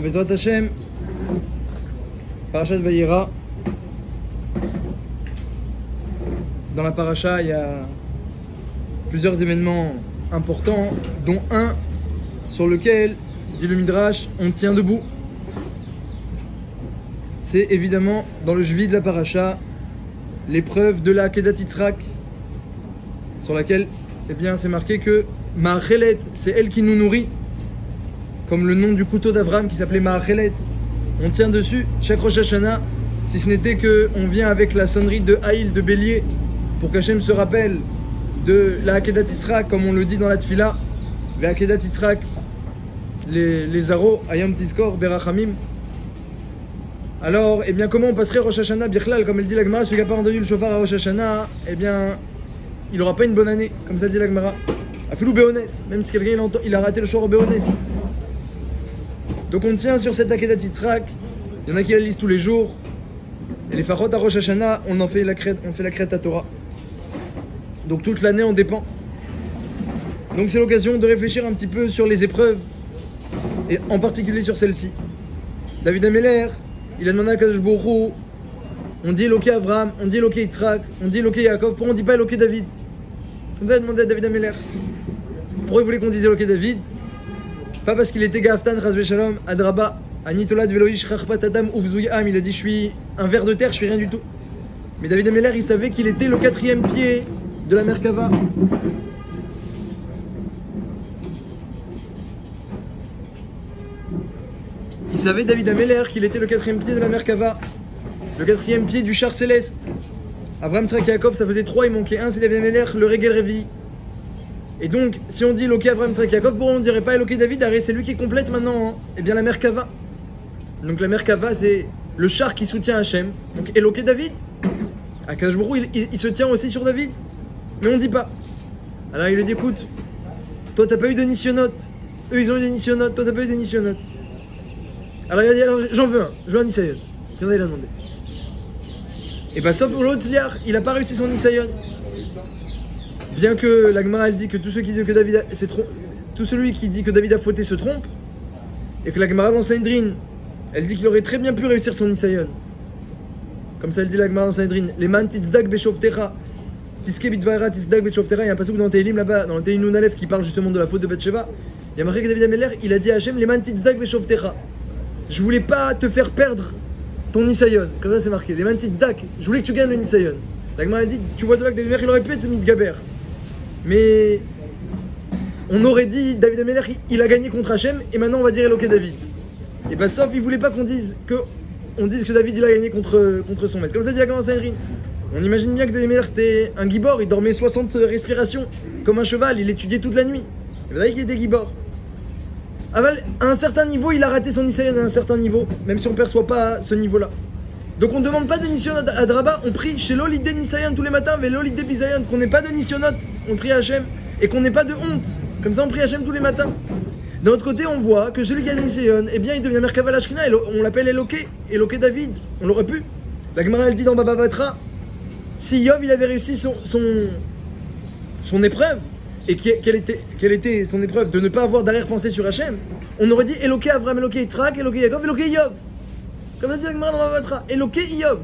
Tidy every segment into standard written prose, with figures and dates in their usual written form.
Bezrat Hashem, Parashat Vayera. Dans la paracha, il y a plusieurs événements importants, dont un sur lequel, dit le Midrash, on tient debout. C'est évidemment dans le Jvi de la paracha, l'épreuve de la Kedat Yitzhak, sur laquelle c'est marqué que Ma'achelet, c'est elle qui nous nourrit, comme le nom du couteau d'Abraham qui s'appelait Ma'achelet. On tient dessus chaque Rosh Hashanah, si ce n'était qu'on vient avec la sonnerie de Haïl, de bélier, pour qu'Hachem se rappelle de la Kedat Yitzhak, comme on le dit dans la Tfila, Ve'a Kedat Yitzhak, les Zaro, Ayam Tizkor, Berachamim. Alors, comment on passerait Rosh Hashanah, Birklal, comme elle dit la Gemara, celui qui n'a pas entendu le chauffard à Rosh Hashanah, il n'aura pas une bonne année, comme ça dit la Gemara. Afilou Béonès, même si quelqu'un il a raté le shor au Béonès. Donc on tient sur cette Kedat Yitzhak, il y en a qui la lisent tous les jours, et les Farot à Rosh Hashanah, on fait la crête à Torah. Donc toute l'année on dépend. Donc c'est l'occasion de réfléchir un petit peu sur les épreuves, et en particulier sur celle-ci. David Ameler, il a demandé à Kadosh Baruch Hu, on dit Eloké Avraham, on dit Eloké Yitzhak, on dit Eloké Yaakov, pourquoi on ne dit pas Eloké David? On va demander à David Ameler. Pourquoi il voulait qu'on dise Eloké David? Pas parce qu'il était Gaftan, Chazve Shalom, Adraba, Anitolad Veloish, Rachpat Adam, Uvzuyam, il a dit je suis un ver de terre, je suis rien du tout. Mais David Ameler, il savait qu'il était le 4e pied de la Merkava. Il savait, David Ameler, qu'il était le 4e pied de la Merkava, le 4e pied du char céleste. Avraham, Yitzhak, Yaakov, ça faisait 3, il manquait 1, c'est David Ameler, le Regel Revi. Et donc, si on dit Eloké Avraham, Yitzhak, Yaakov, pourquoi on ne dirait pas Eloké David? C'est lui qui complète maintenant, la Merkava. Donc la Merkava, c'est le char qui soutient Hachem. Donc Eloké David, Akadosh Baruch Hu, il se tient aussi sur David. Mais on ne dit pas. Alors il lui dit, écoute, toi t'as pas eu de nisyonotes. Eux ils ont eu des nisyonotes, toi t'as pas eu des nisyonotes. Alors il a dit, alors, j'en veux un, je veux un nisayon. Il a demandé. Et sauf l'autre il a pas réussi son nisayon. Bien que la Gemara elle dit que tout celui qui dit que David a fauté se trompe, et que la Gemara dans Sanhedrin, elle dit qu'il aurait très bien pu réussir son nisayon. Comme ça elle dit la Gemara dans Sanhedrin, les man tizdak beshoftera, tiske bitvaera tizdak beshoftera. Il y a un passage dans Tehillim là-bas, dans le Tehillim Nun Aleph, qui parle justement de la faute de Bathsheba. Il y a marqué que David Ameler, il a dit à Hachem, les man tizdak beshoftera. Je voulais pas te faire perdre ton nisayon. Comme ça c'est marqué, les man tizdak. Je voulais que tu gagnes le nisayon. La Gemara dit, tu vois de là que David Ameler, il aurait pu être mitgaber. Mais on aurait dit David Ameler il a gagné contre Hachem et maintenant on va dire Eloké David. Et sauf il voulait pas qu'on dise que David il a gagné contre son maître. Comme ça dit la Gemara Sanhedrin. On imagine bien que David Ameler c'était un gibor, il dormait 60 respirations comme un cheval, il étudiait toute la nuit. Vous voyez qu'il était gibor. À un certain niveau il a raté son nisayon à un certain niveau, même si on perçoit pas ce niveau là. Donc on ne demande pas de nisayon à Draba, on prie chez l'olidé de nisayon tous les matins, mais l'olidé bisayon, qu'on n'ait pas de nisyonot, on prie à Hachem, et qu'on n'ait pas de honte. Comme ça on prie à Hachem tous les matins. D'un autre côté on voit que celui qui a des nisayon, il devient Merkava Lashkina, on l'appelle Eloké David, on l'aurait pu. La Gemara elle dit dans Baba Batra, si Yov il avait réussi son épreuve, et quelle était son épreuve de ne pas avoir d'arrière-pensée sur Hachem, on aurait dit Eloké Avraham, Eloké Yitzhak, Eloké Yaakov, Eloké Yov. Comme ça dit la Gemara dans Baba Batra, Eloké Yov.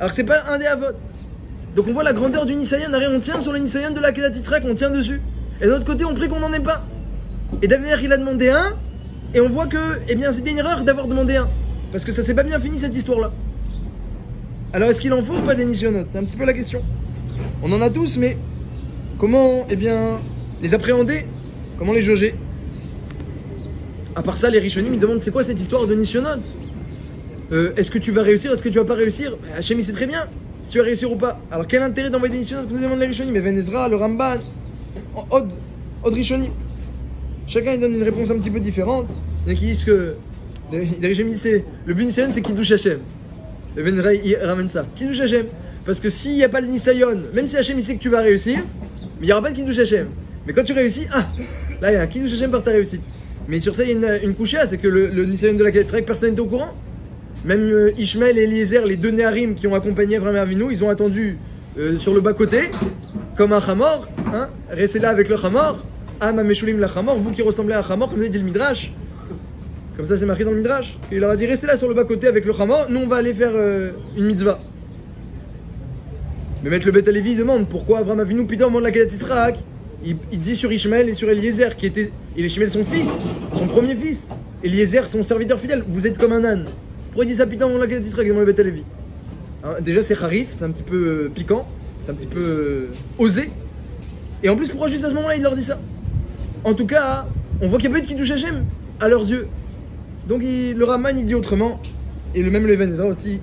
Alors que c'est pas un des avot. Donc on voit la grandeur du nisayon, on tient sur le nisayon de la Kedat Yitzhak, on tient dessus. Et de l'autre côté on prie qu'on n'en ait pas. Et David il a demandé un, et on voit que c'était une erreur d'avoir demandé un. Parce que ça s'est pas bien fini cette histoire là. Alors est-ce qu'il en faut ou pas des nisyonotes? C'est un petit peu la question. On en a tous, mais comment les appréhender? Comment les jauger? À part ça, les Rishonim ils demandent c'est quoi cette histoire de nisyonot? Est-ce que tu vas réussir? Est-ce que tu vas pas réussir? Hachem il sait très bien si tu vas réussir ou pas. Alors quel intérêt d'envoyer des nisyonot? Nous demandent les Rishonim, mais Ben Ezra, le Ramban, Od Rishonim. Chacun il donne une réponse un petit peu différente. Il y en a qui disent que les Rishonim disent le but nisayon c'est Kiddush Hachem. Le Ben Ezra il ramène ça. Kiddush Hachem. Parce que s'il n'y a pas le nisayon, même si Hachem il sait que tu vas réussir, mais il n'y aura pas de Kiddush Hachem. Mais quand tu réussis, là il y a un Kiddush Hachem par ta réussite. Mais sur ça, il y a une couchée, c'est que le nisayon de la Kedat Yitzhak, personne n'était au courant. Même Ishmael et Eliezer, les deux Néharim qui ont accompagné Avraham Avinu, ils ont attendu sur le bas-côté, comme un chamor, resté là avec le chamor, Ama Meshulim la Chamor, vous qui ressemblez à un Chamor, comme ça dit le Midrash. Comme ça c'est marqué dans le Midrash. Il leur a dit restez là sur le bas-côté avec le Chamor, nous on va aller faire une mitzvah. Mais Maître le Beth Alevi demande pourquoi Avraham Avinu, putain, au moment de la Kedat Yitzhak, il dit sur Ishmaël et sur Eliezer, qui était. Il est Ishmaël son fils, son premier fils. Eliezer son serviteur fidèle, vous êtes comme un âne. Pourquoi il dit ça putain au moment de la Kedat Yitzhak dans le Beth Alevi? Déjà c'est harif, c'est un petit peu piquant, c'est un petit peu osé. Et en plus pourquoi juste à ce moment-là il leur dit ça? En tout cas, on voit qu'il n'y a pas eu de Kiddush Hashem à leurs yeux. Donc le Raman il dit autrement, et même le Even Ezra aussi,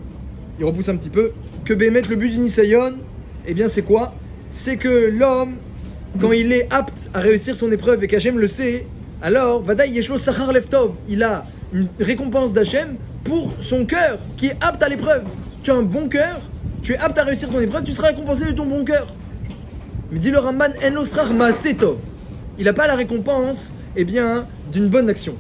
il repousse un petit peu, que Bémet le but du Nisayon, eh bien c'est quoi? C'est que l'homme, quand il est apte à réussir son épreuve et qu'Hachem le sait, alors Vadaï Yeshlo Sachar Leftov, il a une récompense d'Hachem pour son cœur qui est apte à l'épreuve. Tu as un bon cœur, tu es apte à réussir ton épreuve, tu seras récompensé de ton bon cœur. Mais dit le Ramban, En Osrar Maasetov. Il n'a pas la récompense, eh bien, d'une bonne action.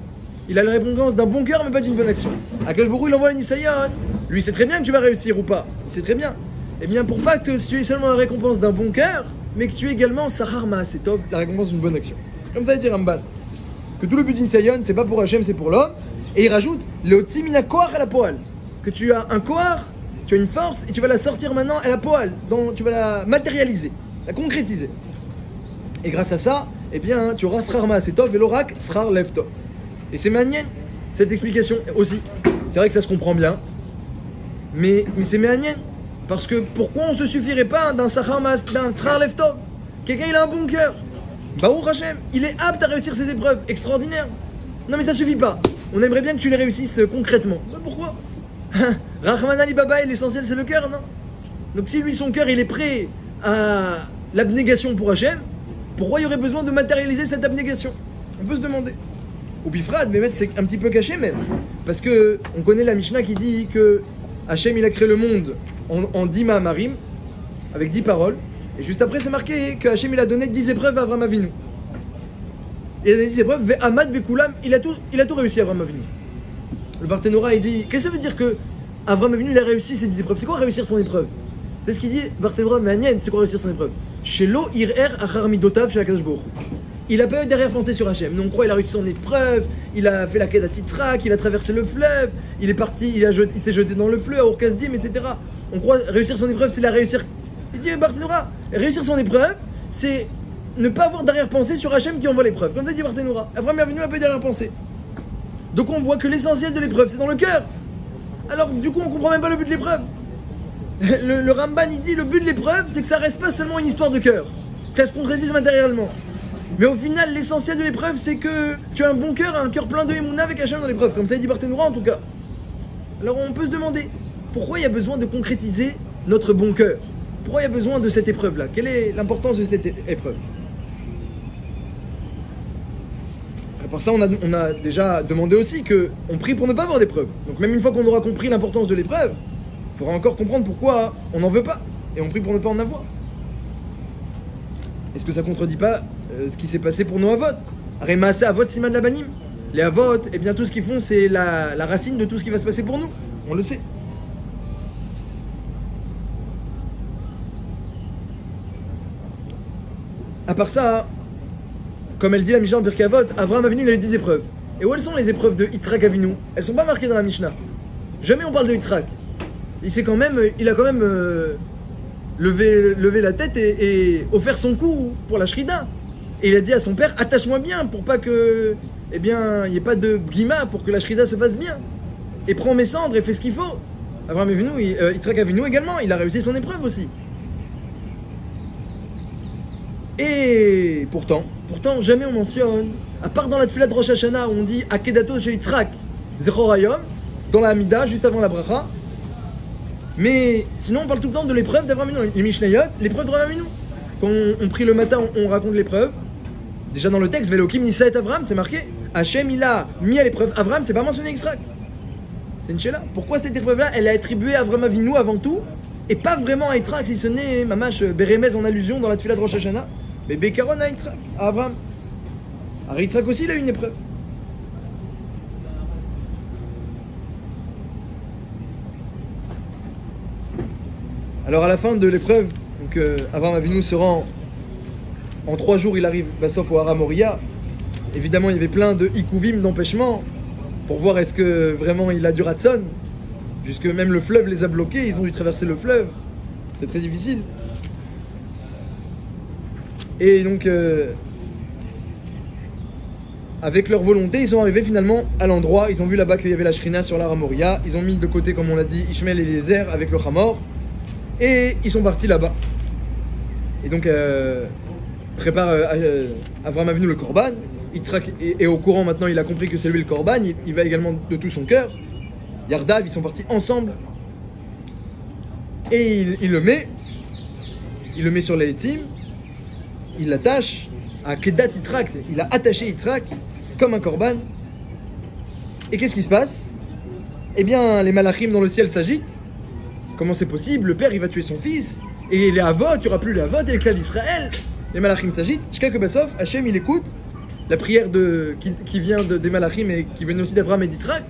Il a la récompense d'un bon cœur, mais pas d'une bonne action. Akash Borou, il envoie le Nisayon. Lui, il sait très bien que tu vas réussir ou pas. Il sait très bien. Eh bien, pour pas que tu aies seulement la récompense d'un bon cœur, mais que tu aies également Sahar Maasetov, la récompense d'une bonne action. Comme ça dit Ramban. Que tout le but du Nisayon, c'est pas pour Hachem, c'est pour l'homme. Et il rajoute le Otsimina Koar à la poêle. Que tu as un Koar, tu as une force, et tu vas la sortir maintenant à la poêle. Tu vas la matérialiser, la concrétiser. Et grâce à ça, eh bien, tu auras Srar Maasetov et l'oracle Srar Leftov. Et c'est Méanienne, cette explication aussi. C'est vrai que ça se comprend bien, mais c'est Méanienne. Parce que pourquoi on se suffirait pas d'un Srar Leftov? Quelqu'un il a un bon cœur. Baruch Hashem, il est apte à réussir ses épreuves. Extraordinaire. Non mais ça suffit pas. On aimerait bien que tu les réussisses concrètement. Mais pourquoi? Rahman Ali Baba, l'essentiel c'est le cœur, non? Donc si lui son cœur il est prêt à l'abnégation pour Hashem, pourquoi il y aurait besoin de matérialiser cette abnégation? On peut se demander. Ou Bifrad, mais c'est un petit peu caché même. Parce que on connaît la Mishnah qui dit que Hachem il a créé le monde en 10 Ma'amarim, avec 10 paroles. Et juste après c'est marqué que Hachem il a donné 10 épreuves à Avraham Avinu. Il a donné 10 épreuves, Ve'amad Ve'kulam, il a tout réussi à Avraham Avinu. Le Barthénora il dit, qu'est-ce que ça veut dire que Avraham Avinu il a réussi ses 10 épreuves? C'est quoi réussir son épreuve? C'est ce qu'il dit, Barthénora, mais Agnès, c'est quoi réussir son épreuve? Shelo irer achar midotav chez Akadosh Baruch. Il a pas eu derrière-pensée sur Hachem. Donc, on croit il a réussi son épreuve, il a fait la quête à Titzrak, il a traversé le fleuve, il est parti, il s'est jeté dans le fleuve à Urkazdim, etc. On croit réussir son épreuve, c'est la réussir. Il dit, Barthénora, réussir son épreuve, c'est ne pas avoir derrière-pensée sur Hachem qui envoie l'épreuve. Comme ça dit Barthénora. Avraham Avinu n'a pas eu derrière-pensée. Donc, on voit que l'essentiel de l'épreuve, c'est dans le cœur. Alors, du coup, on comprend même pas le but de l'épreuve. Le Ramban, il dit, le but de l'épreuve, c'est que ça reste pas seulement une histoire de cœur. Que ça se concrétise matériellement. Mais au final, l'essentiel de l'épreuve, c'est que tu as un bon cœur, un cœur plein de Emouna avec Hachem dans l'épreuve. Comme ça, il dit Barthénora en tout cas. Alors, on peut se demander, pourquoi il y a besoin de concrétiser notre bon cœur? Pourquoi il y a besoin de cette épreuve-là? Quelle est l'importance de cette épreuve? À part ça, on a déjà demandé aussi qu'on prie pour ne pas avoir d'épreuve. Donc même une fois qu'on aura compris l'importance de l'épreuve, il faudra encore comprendre pourquoi on n'en veut pas. Et on prie pour ne pas en avoir. Est-ce que ça contredit pas ce qui s'est passé pour nos avot? Aremaase avot siman labanim. Les avot, eh bien tout ce qu'ils font, c'est la racine de tout ce qui va se passer pour nous. On le sait. À part ça, comme elle dit la Mishnah en Pirkei Avot, Avraham Avinu il a eu 10 épreuves. Et où elles sont les épreuves de Yitzhak Avinu? Elles sont pas marquées dans la Mishnah. Jamais on parle de Yitzhak. Il a quand même levé la tête et offert son coup pour la Shrida. Et il a dit à son père, attache-moi bien pour pas que, eh bien, il n'y ait pas de guima pour que la Shrida se fasse bien. Et prends mes cendres et fais ce qu'il faut. Avraham Avinu, Yitzhak Avinu également, il a réussi son épreuve aussi. Et pourtant, jamais on mentionne, à part dans la Tfilat Rosh Hashanah où on dit Akedato chez Yitzhak, Zechorayom, dans la Hamida, juste avant la Bracha. Mais sinon, on parle tout le temps de l'épreuve d'Avraham Avinu. Les Mishnayot, l'épreuve d'Avraham Avinu. Quand on prie le matin, on raconte l'épreuve. Déjà dans le texte, Velokim Nissa et Avraham, c'est marqué. Hachem, il a mis à l'épreuve Avraham, c'est pas mentionné Yitzhak. C'est une chéla. Pourquoi cette épreuve-là, elle a attribué à Avraham Avinu avant tout, et pas vraiment à Yitzhak, si ce n'est Mamash Beremez en allusion dans la Tfilat Rosh Hashanah, mais Bekaron à Yitzhak, à Avraham. Alors Yitzhak aussi, il a eu une épreuve. Alors à la fin de l'épreuve, donc Avraham Avinu se rend En 3 jours, il arrive sauf au Hara Moria. Évidemment, il y avait plein de ikouvim, d'empêchements, pour voir est-ce que vraiment il a du ratson. Jusque même le fleuve les a bloqués, ils ont dû traverser le fleuve. C'est très difficile. Et donc, avec leur volonté, ils sont arrivés finalement à l'endroit. Ils ont vu là-bas qu'il y avait la Shrina sur l'Hara Moria. Ils ont mis de côté, comme on l'a dit, Ishmael et Eliezer avec le Hamor. Et ils sont partis là-bas. Et donc, prépare Avraham Avinu le Korban. Yitzhak est au courant maintenant, il a compris que c'est lui le Korban. Il va également de tout son cœur. Yardav, ils sont partis ensemble. Et il le met sur les Etim. Il l'attache à Kedat Yitzhak. Il a attaché Yitzhak comme un Korban. Et qu'est-ce qui se passe? Eh bien, les malachim dans le ciel s'agitent. Comment c'est possible? Le père, il va tuer son fils. Et les Avot, il n'y aura plus les Avot et les clans d'Israël. Les malachim s'agitent. Jusqu'à que Bassof, Hachem, il écoute la prière qui vient des malachim et qui venait aussi d'Avraham et d'Yitzhak.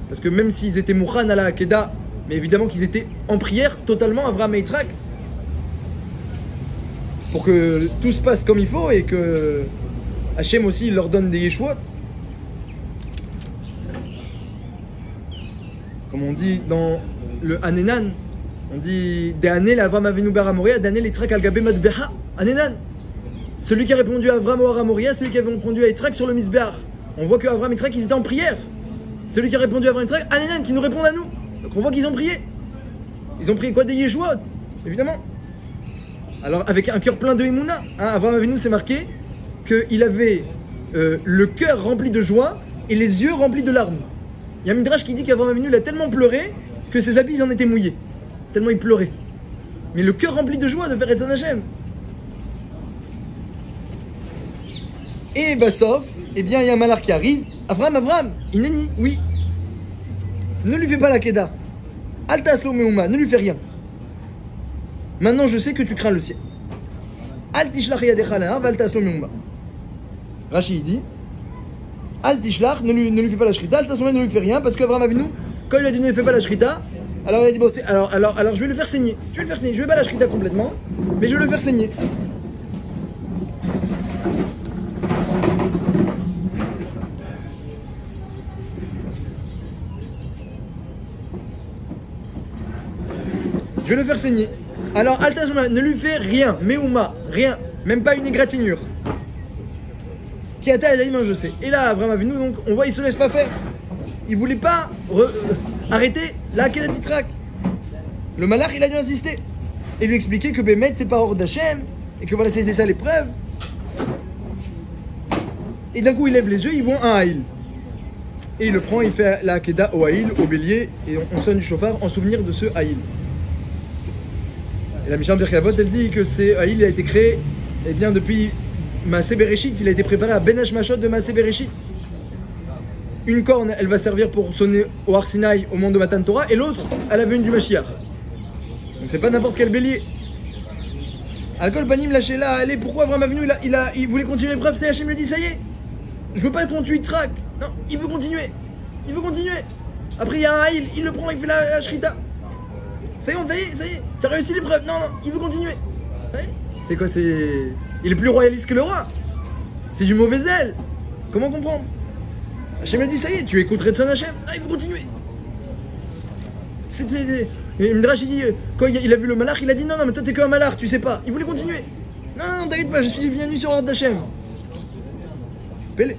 Parce que même s'ils étaient Mouchan à la Akeda, mais évidemment qu'ils étaient en prière totalement, Avraham et Yitzhak, pour que tout se passe comme il faut et que Hachem aussi il leur donne des Yeshuot. Comme on dit dans le Hanenan, on dit De'anel Avraham Avinu Bar Moria, De'anel Yitzhak al Gabe Matbeha. Hanenan. Celui qui a répondu à Avraham au Hara Moria, celui qui a répondu à Yitzhak sur le Mizbeach. On voit que Avraham et Yitzhak ils étaient en prière. Celui qui a répondu à Avraham et Yitzhak, Hanenan, qui nous répondent à nous. Donc on voit qu'ils ont prié. Ils ont prié quoi? Des Yeshuot, évidemment. Alors avec un cœur plein de Emouna, Avraham Avinu c'est marqué qu'il avait le cœur rempli de joie et les yeux remplis de larmes. Il y a un midrash qui dit qu'Avraham Avinu il a tellement pleuré que ses habits en étaient mouillés. Tellement il pleurait. Mais le cœur rempli de joie de faire Etzon Hashem. Et Bassof, eh bien il y a un malach qui arrive. Avraham, Ineni, oui. Ne lui fais pas la Keda. Altaslo Meuma, ne lui fais rien. Maintenant je sais que tu crains le ciel. Al tishlach yadecha la'av, al taslo meuma. Rashi dit Al tishlach, ne lui fais pas la shrita, al taslo ne lui fais rien, parce qu'Avraham Avinu, quand il a dit ne lui fais pas la shrita, alors il a dit bon, alors je vais le faire saigner. Je vais pas la shrita complètement, mais je vais le faire saigner. Je vais le faire saigner. Alors, Altazuma, ne lui fait rien, Meuma, rien, même pas une égratignure. Qui a dit, je sais. Et là, Avraham Avinu, donc, on voit, il se laisse pas faire. Il voulait pas arrêter la Kedat Yitzhak. Le malach, il a dû insister. Et lui expliquer que Bémet, c'est pas hors d'Hachem, et que voilà, c'est ça l'épreuve. Et d'un coup, il lève les yeux, ils voient un haïl. Et il le prend, il fait la Kedah au haïl, au bélier, et on sonne du chauffard en souvenir de ce haïl. Et la Mishnah Birkavot, elle dit que ce haïl il a été créé eh bien, depuis Maaseh Bereshit, il a été préparé à Ben Hashmashot de Maaseh Bereshit. Une corne, elle va servir pour sonner au Har Sinaï au moment de Matan Torah, et l'autre, à la venue du Mashiach. Donc c'est pas n'importe quel bélier. Al-Kol Panim lâché là, allez, pourquoi Avraham Avinu il voulait continuer l'épreuve, c'est Hachem lui dit, ça y est, je veux pas qu'on tue Yitzhak. Non, il veut continuer. Après il y a un haïl, il le prend, il fait la shrita. Ça y est, t'as réussi l'épreuve. Non, il veut continuer. C'est quoi, il est plus royaliste que le roi. C'est du mauvais zèle. Comment comprendre? Hachem a dit, ça y est, tu écouterais de son Hachem. Il veut continuer. Et Midrash, il dit, quand il a vu le malach, il a dit, non, mais toi t'es qu'un malach, tu sais pas. Il voulait continuer. Non, t'inquiète pas, je suis venu sur ordre d'Hachem. Pélé.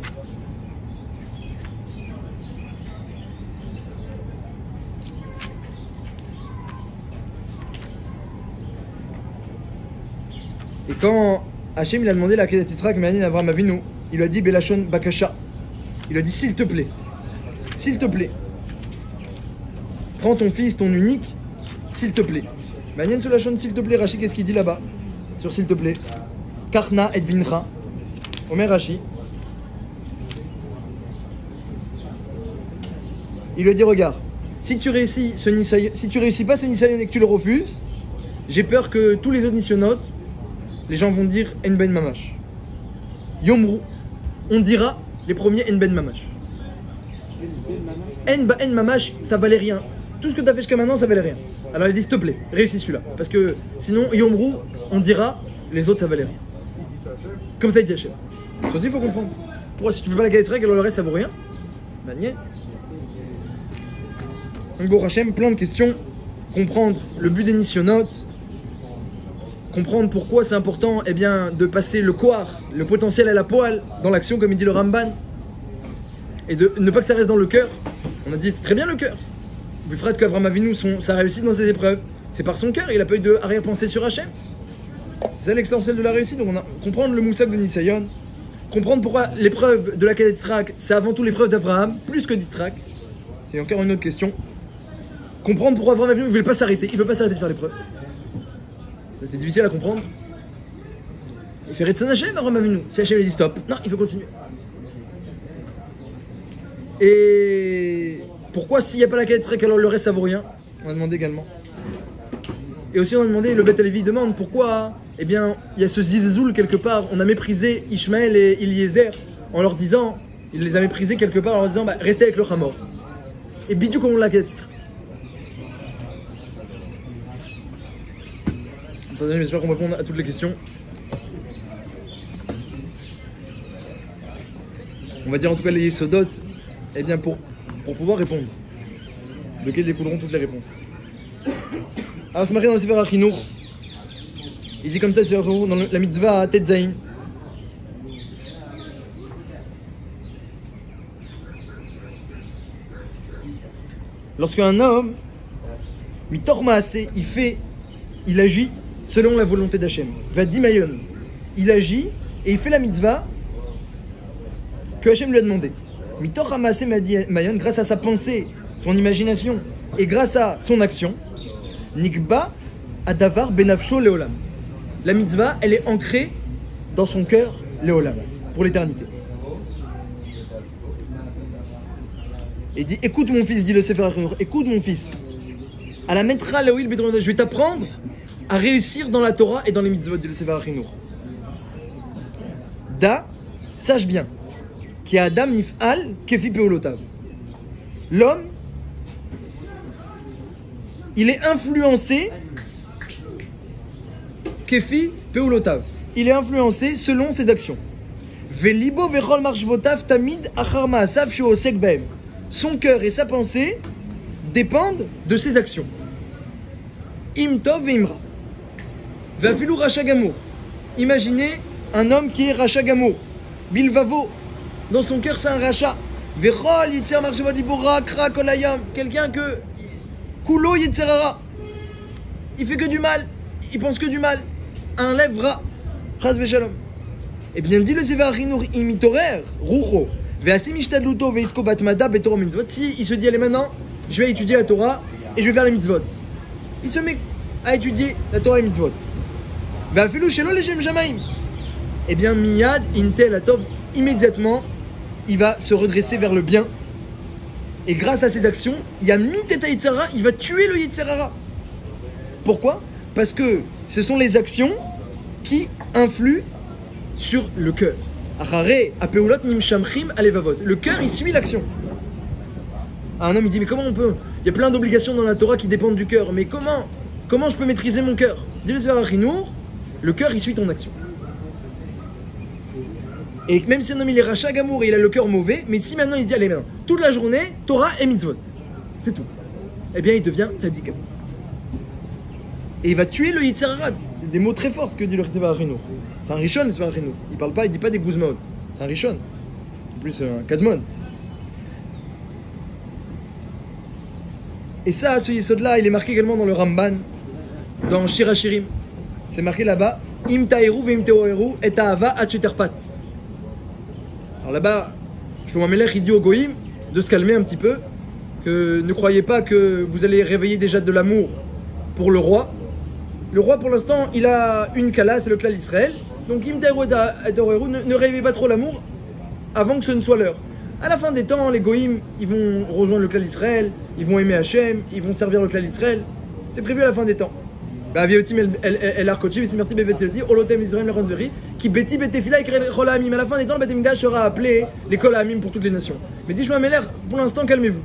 Et quand Hachem il a demandé la Kedat Yitzhak, Me'anin Avraham Avinu, il lui a dit Belashon Bakasha. Il lui a dit s'il te plaît, prends ton fils, ton unique, s'il te plaît. Me'anin sur la Shon, s'il te plaît, Rashi, qu'est-ce qu'il dit là-bas? Sur s'il te plaît. Karna et Bincha. Omer Rashi. Il lui a dit regarde, si tu réussis pas ce Nisayon et que tu le refuses, j'ai peur que tous les autres Nisyonotes, les gens vont dire En Ben Mamash. Yomru, on dira les premiers En Ben Mamash. En Mamash, ça valait rien. Tout ce que tu as fait jusqu'à maintenant, ça valait rien. Alors il dit s'il te plaît, réussis celui-là. Parce que sinon, Yomru, on dira les autres, ça valait rien. Comme ça dit Hachem. Ça aussi, il faut comprendre. Pourquoi si tu veux pas la Galet Israël, alors le reste ça vaut rien? Ben, niais. Donc, bon, Hachem, plein de questions. Comprendre le but des Nissionot. Comprendre pourquoi c'est important eh bien, de passer le koar, le potentiel à la poêle, dans l'action, comme il dit le Ramban. Et de ne pas que ça reste dans le cœur. On a dit, c'est très bien le cœur. Vous ferez qu'Avram Avinu, sa réussite dans ses épreuves, c'est par son cœur, il n'a pas eu de arrière-pensée sur Hachem. C'est ça l'extension de la réussite. Donc, on a comprendre le moussak de Nisayon. Comprendre pourquoi l'épreuve de la Kadet Yitzhak, c'est avant tout l'épreuve d'Abraham, plus que d'Yitzhak. C'est encore une autre question. Comprendre pourquoi Abraham Avinu ne voulait pas s'arrêter. Il ne veut pas s'arrêter de faire l'épreuve. Ça, c'est difficile à comprendre. Il fait Retson Hachem, Abraham Avinu. Si Hachem lui dit stop, non, il faut continuer. Et pourquoi s'il n'y a pas la Kadet Yitzhak, alors le reste ça vaut rien? On a demandé également. Et aussi on a demandé, le Beth Alevi demande pourquoi, eh bien, il y a ce zilzoul quelque part, on a méprisé Ishmaël et Eliezer en leur disant, il les a méprisés quelque part en leur disant, bah, restez avec le Hamor. Et bidou comme on l'a qu'à titre. J'espère qu'on va répondre à toutes les questions. On va dire en tout cas les Yesodot, eh bien pour pouvoir répondre, de quels découleront toutes les réponses. Alors c'est marqué dans le Sefer HaChinuch. Il dit comme ça sur dans la mitzvah Tetzaïn. Lorsqu'un homme, mitor maaseh, il agit selon la volonté d'Hachem. Va dimayon. Il agit et il fait la mitzvah que Hachem lui a demandé. Mitor maaseh mayon, grâce à sa pensée, son imagination et grâce à son action. Nikba adavar benafsho leolam. La mitzvah, elle est ancrée dans son cœur, leolam, pour l'éternité. Et dit, écoute mon fils, dit le Sefer HaChinuch, écoute mon fils. À la metra leoil beton, je vais t'apprendre à réussir dans la Torah et dans les mitzvot, dit le Sefer HaChinuch. Da, sache bien, qui a Adam nif'al kefi peolotav. L'homme, il est influencé kefi peulotav. Il est influencé selon ses actions. Velibo vechol marshvotav tamid achar ma'asav shu osek bahem. Son cœur et sa pensée dépendent de ses actions. Im tov ve'imra. Ve'afilu racha gamour. Imaginez un homme qui est racha gamour. Bilvavo. Dans son cœur c'est un racha. Vechol yitzer marshvot libora kra kolayam. Quelqu'un que Kulo Yitzerara. Il fait que du mal. Il pense que du mal. Un lèvre Chaz v'shalom. Eh bien, dit le Sefer HaChinuch, imitorer, rucho, ve'asim ishtadluto ve'isko batmada betorah mitzvot. Si il se dit, allez maintenant, je vais étudier la Torah et je vais faire les mitzvot. Il se met à étudier la Torah et les mitzvot. Ve'afilu shelo leshem shamaim. Eh bien, miyad intel atov, immédiatement, il va se redresser vers le bien. Et grâce à ses actions, il y a miteta yitzhara, il va tuer le yitzhara. Pourquoi? Parce que ce sont les actions qui influent sur le cœur. Le cœur, il suit l'action. Un homme, il dit, mais comment on peut? Il y a plein d'obligations dans la Torah qui dépendent du cœur. Mais comment je peux maîtriser mon cœur? Dis le Sefer HaChinuch, le cœur, il suit ton action. Et même si un homme, il est racha gamour et il a le cœur mauvais, mais si maintenant il dit, allez maintenant, toute la journée, Torah et mitzvot, c'est tout. Eh bien, il devient tzaddik. Et il va tuer le yitzhara. C'est des mots très forts ce que dit le Sefer HaChinuch. C'est un rishon le Sefer HaChinuch. Il dit pas des guzmaot. C'est un rishon. En plus, un kadmon. Et ça, ce yesod-là, il est marqué également dans le Ramban, dans Shir HaShirim. C'est marqué là-bas, Im ta'eru ve'im te'oreru et ta'ava ad sheterpatz. Alors là-bas, Shlomo HaMelech, il dit aux goïm de se calmer un petit peu, que ne croyez pas que vous allez réveiller déjà de l'amour pour le roi. Le roi, pour l'instant, il a une kala, c'est le clan d'Israël. Donc, ne réveillez pas trop l'amour avant que ce ne soit l'heure. À la fin des temps, les goïms, ils vont rejoindre le clan d'Israël, ils vont aimer Hachem, ils vont servir le clan d'Israël. C'est prévu à la fin des temps. À la fin des temps, le Beth Amikdash sera appelé les Kol Ha'amim pour toutes les nations. Mais dit Shlomo HaMelech, pour l'instant, calmez-vous.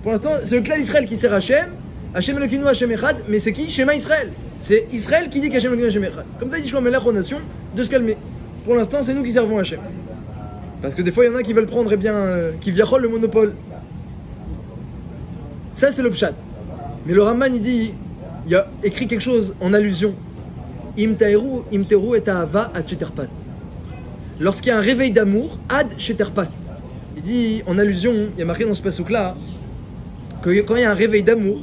Pour l'instant, c'est le clan d'Israël qui sert Hachem. Hachem Elokeinu Hachem Echad, mais c'est qui? Shema Israël. C'est Israël qui dit qu'Hachem Elokeinu Hachem Echad. Comme ça, il dit Shlomo HaMelech aux nations de se calmer. pour l'instant, c'est nous qui servons Hachem. Parce que des fois, il y en a qui veulent prendre, qui viachol le monopole. Ça, c'est le pshat. Mais le Ramban, il a écrit quelque chose en allusion. Imteru et ahava ad sheterpatz. Lorsqu'il y a un réveil d'amour, ad sheterpatz. Il dit, en allusion, il y a marqué dans ce passouk-là, que quand il y a un réveil d'amour,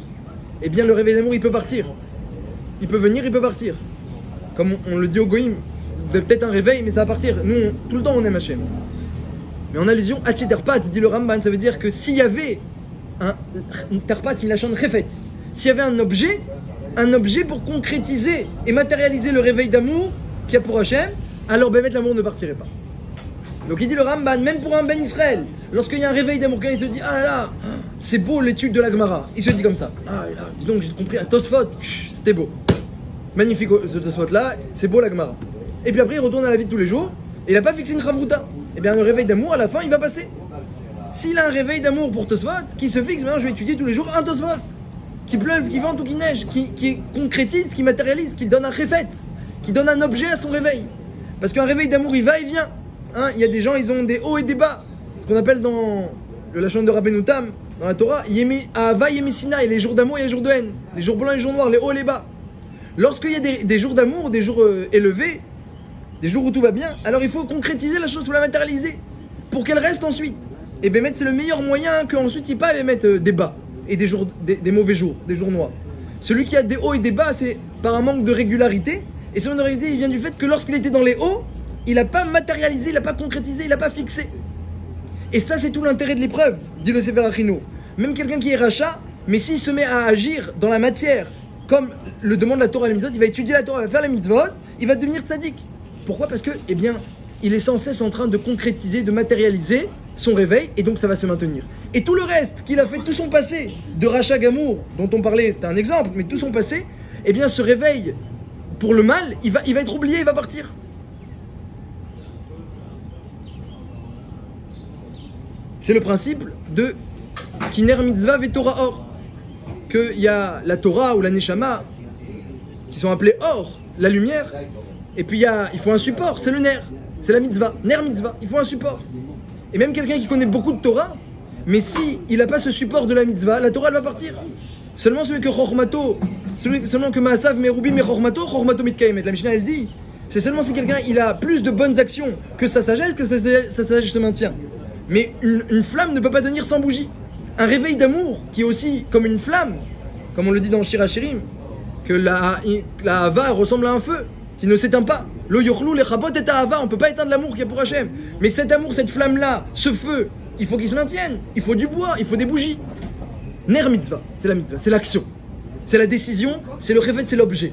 eh bien le réveil d'amour, il peut partir. Il peut venir, il peut partir. Comme on le dit au Goïm, vous avez peut-être un réveil, mais ça va partir. Nous, tout le temps, on aime Hachem. Mais en allusion, ad sheterpatz, dit le Ramban, ça veut dire que s'il y avait un terpatz, il lachon refetz. S'il y avait un objet pour concrétiser et matérialiser le réveil d'amour qu'il y a pour Hachem, alors Bémet l'amour ne partirait pas. Donc il dit le Ramban, même pour un Ben Israël, lorsqu'il y a un réveil d'amour, quand il se dit ah là là, c'est beau l'étude de la Gemara, il se dit comme ça, ah là, dis donc j'ai compris, à Tosfot, c'était beau, magnifique ce Tosfot là, c'est beau la Gemara. Et puis après il retourne à la vie de tous les jours, et il n'a pas fixé une chavruta. Et bien le réveil d'amour à la fin il va passer. S'il a un réveil d'amour pour Tosfot, qui se fixe, maintenant je vais étudier tous les jours un Tosfot, qui pleuve, qui vente ou qui neige, qui concrétise, qui matérialise, qui donne un réfet, qui donne un objet à son réveil. Parce qu'un réveil d'amour il va et vient. Hein, il y a des gens, ils ont des hauts et des bas. Ce qu'on appelle dans le lachon de Rabbeinu Tam, dans la Torah, Ahava Yemesina, il y a les jours d'amour et les jours de haine. Les jours blancs et les jours noirs, les hauts et les bas. Lorsqu'il y a des jours d'amour, des jours élevés, des jours où tout va bien, alors il faut concrétiser la chose, il faut la matérialiser. Pour qu'elle reste ensuite. Et Bémet, c'est le meilleur moyen qu'ensuite il pas mettre des bas et des mauvais jours, des jours noirs. Celui qui a des hauts et des bas, c'est par un manque de régularité. Et ce manque de régularité, il vient du fait que lorsqu'il était dans les hauts, il n'a pas matérialisé, il n'a pas concrétisé, il n'a pas fixé. Et ça, c'est tout l'intérêt de l'épreuve, dit le Sefer Achinour. Même quelqu'un qui est rachat, mais s'il se met à agir dans la matière, comme le demande la Torah et les mitzvot, il va étudier la Torah, il va faire les mitzvot, il va devenir tzaddik. Pourquoi ? Parce que, eh bien, il est sans cesse en train de concrétiser, de matérialiser son réveil, et donc ça va se maintenir. Et tout le reste qu'il a fait, tout son passé, de rachat Gamour, dont on parlait, c'était un exemple, mais tout son passé, eh bien, ce réveil pour le mal, il va être oublié, il va partir. C'est le principe de Kiner Mitzvah ve Torah Or. Qu'il y a la Torah ou la Neshama qui sont appelés Or, la lumière, et puis il faut un support, c'est le Ner, c'est la Mitzvah, Ner Mitzvah, il faut un support. Et même quelqu'un qui connaît beaucoup de Torah, mais si il n'a pas ce support de la Mitzvah, la Torah elle va partir. Seulement celui que Chormato, seulement que Maasav Merubim et Chormato Mitkaemet, la Mishnah elle dit, c'est seulement si quelqu'un il a plus de bonnes actions que sa sagesse se maintient. Mais une flamme ne peut pas tenir sans bougie. Un réveil d'amour qui est aussi comme une flamme, comme on le dit dans Shir HaShirim, que la Hava ressemble à un feu qui ne s'éteint pas. Lo yochlou le chabot et Hava, on ne peut pas éteindre l'amour qu'il y a pour Hachem. Mais cet amour, cette flamme-là, ce feu, il faut qu'il se maintienne. Il faut du bois, il faut des bougies. Ner mitzvah, c'est la mitzvah, c'est l'action. C'est la décision, c'est le réfet, c'est l'objet.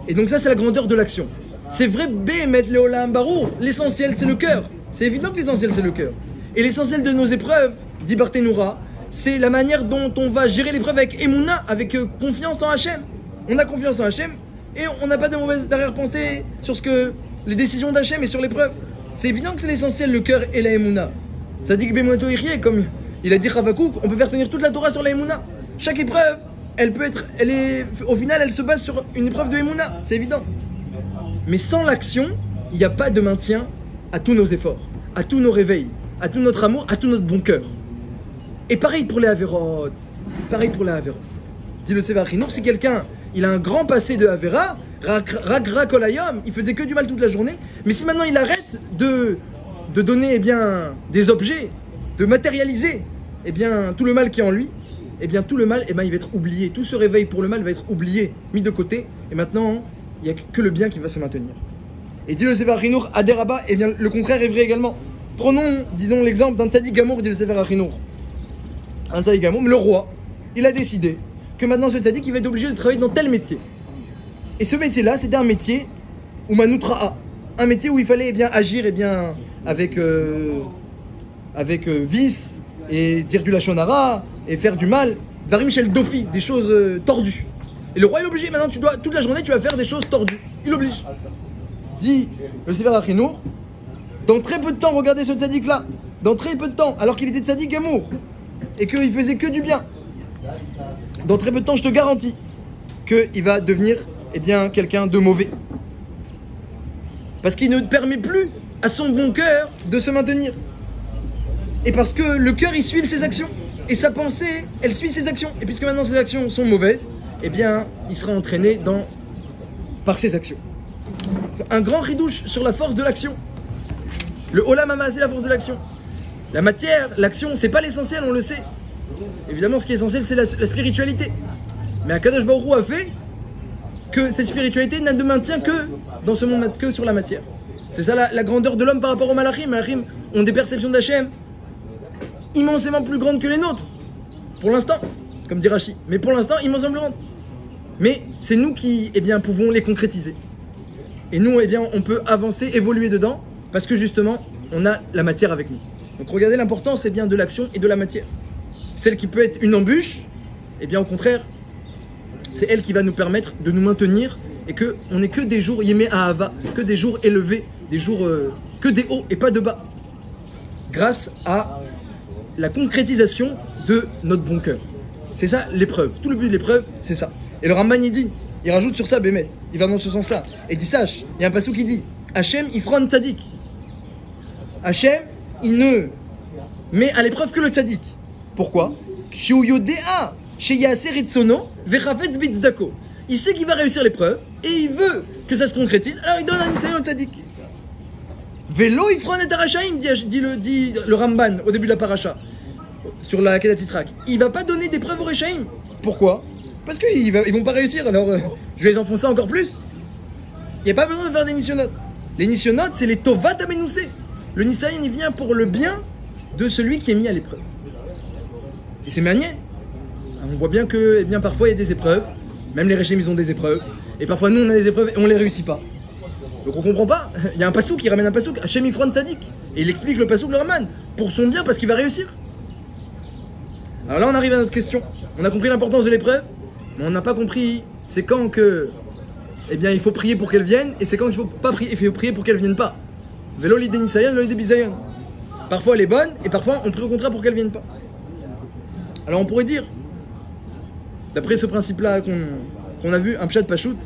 Et donc ça, c'est la grandeur de l'action. C'est vrai, Bémet Léolam Barou, l'essentiel, c'est le cœur. C'est évident que l'essentiel, c'est le cœur. Et l'essentiel de nos épreuves, dit Barthénoura, c'est la manière dont on va gérer l'épreuve avec Emouna, avec confiance en Hachem. On a confiance en Hachem et on n'a pas de mauvaise arrière-pensée sur les décisions d'Hachem et sur l'épreuve. C'est évident que c'est l'essentiel, le cœur et la Emouna. Ça dit que Bemoto Irie, comme il a dit Chavakouk, on peut faire tenir toute la Torah sur la Emouna. Chaque épreuve, au final, elle se base sur une épreuve de Emouna, c'est évident. Mais sans l'action, il n'y a pas de maintien à tous nos efforts, à tous nos réveils, à tout notre amour, à tout notre bon cœur. Et pareil pour les Averot. Dit le Sefer Achinour, si quelqu'un, il a un grand passé de Avera, Rak Olayom, il faisait que du mal toute la journée, mais si maintenant il arrête de donner des objets, de matérialiser tout le mal qui est en lui, tout le mal il va être oublié. Tout ce réveil pour le mal va être oublié, mis de côté, et maintenant il n'y a que le bien qui va se maintenir. Et dit le Sefer Achinour, Aderaba, le contraire est vrai également. Prenons, disons, l'exemple d'un tzaddik gamour, dit le Sefer Achinour. Un tzaddik gamour, mais le roi, il a décidé que maintenant ce tzaddik, il va être obligé de travailler dans tel métier. Et ce métier-là, c'était un métier où Manoutra'a, un métier où il fallait agir avec vice, et dire du lachon hara, et faire du mal, Varim Shel Dofi, des choses tordues. Et le roi est obligé, maintenant toute la journée tu vas faire des choses tordues. Il oblige. Dit le Sefer Achinour, dans très peu de temps, regardez ce tzaddik là, dans très peu de temps, alors qu'il était tzaddik gamour, et qu'il faisait que du bien, dans très peu de temps, je te garantis qu'il va devenir quelqu'un de mauvais. Parce qu'il ne permet plus à son bon cœur de se maintenir. Et parce que le cœur, il suit ses actions. Et sa pensée, elle suit ses actions. Et puisque maintenant ses actions sont mauvaises, eh bien, il sera entraîné par ses actions. Un grand ridouche sur la force de l'action. Le Olam Haba, c'est la force de l'action. La matière, l'action, c'est pas l'essentiel, on le sait. Évidemment, ce qui est essentiel, c'est la spiritualité. Mais Akadosh Baruch Hu a fait que cette spiritualité n'a de maintien que dans ce monde, que sur la matière. C'est ça la grandeur de l'homme par rapport aux malachim. Les malachim ont des perceptions d'Hachem immensément plus grandes que les nôtres. Pour l'instant, comme dit Rashi. Mais pour l'instant, immensément plus grandes. Mais c'est nous qui, pouvons les concrétiser. Et nous, on peut avancer, évoluer dedans, parce que justement, on a la matière avec nous. Donc regardez l'importance de l'action et de la matière. Celle qui peut être une embûche, au contraire, c'est elle qui va nous permettre de nous maintenir et qu'on n'ait que des jours yémé à Hava, que des jours élevés, des jours que des hauts et pas de bas. Grâce à la concrétisation de notre bon cœur. C'est ça l'épreuve. Tout le but de l'épreuve, c'est ça. Et le Ramban, il rajoute sur ça, Bémet. Il va dans ce sens-là. Et il dit, sache, il y a un passage qui dit Hachem Ifron Tzadik. Hachem, il ne met à l'épreuve que le Tzadik. Pourquoi? Il sait qu'il va réussir l'épreuve et il veut que ça se concrétise, alors il donne un Nisayon Tzadik. Vélo Ifron et Arachaim, dit le Ramban au début de la paracha, sur la Kedat Yitrak. Il va pas donner d'épreuve aux Rechaim. Pourquoi? Parce qu'ils vont pas réussir, alors je vais les enfoncer encore plus. Il n'y a pas besoin de faire des Nisyonot. Les Nisyonot, c'est les Tovat Amenoussé. Le Nisayon, il vient pour le bien de celui qui est mis à l'épreuve. Et c'est manier. On voit bien que parfois il y a des épreuves, même les Rechaim ils ont des épreuves, et parfois nous on a des épreuves et on les réussit pas. Donc on comprend pas. Il y a un pasouk qui ramène un pasouk, Hachem Ifron Tzadik, et il explique le pasouk le Raman, pour son bien parce qu'il va réussir. Alors là on arrive à notre question. On a compris l'importance de l'épreuve, mais on n'a pas compris c'est quand que il faut prier pour qu'elle vienne, et c'est quand il faut pas prier, il faut prier pour qu'elle vienne pas. Vélo l'idée Nisayon, vélo l'idée Bisayon. Parfois elle est bonne, et parfois on prie au contraire pour qu'elle vienne pas. Alors on pourrait dire, d'après ce principe-là qu'on a vu, un pshat pachout,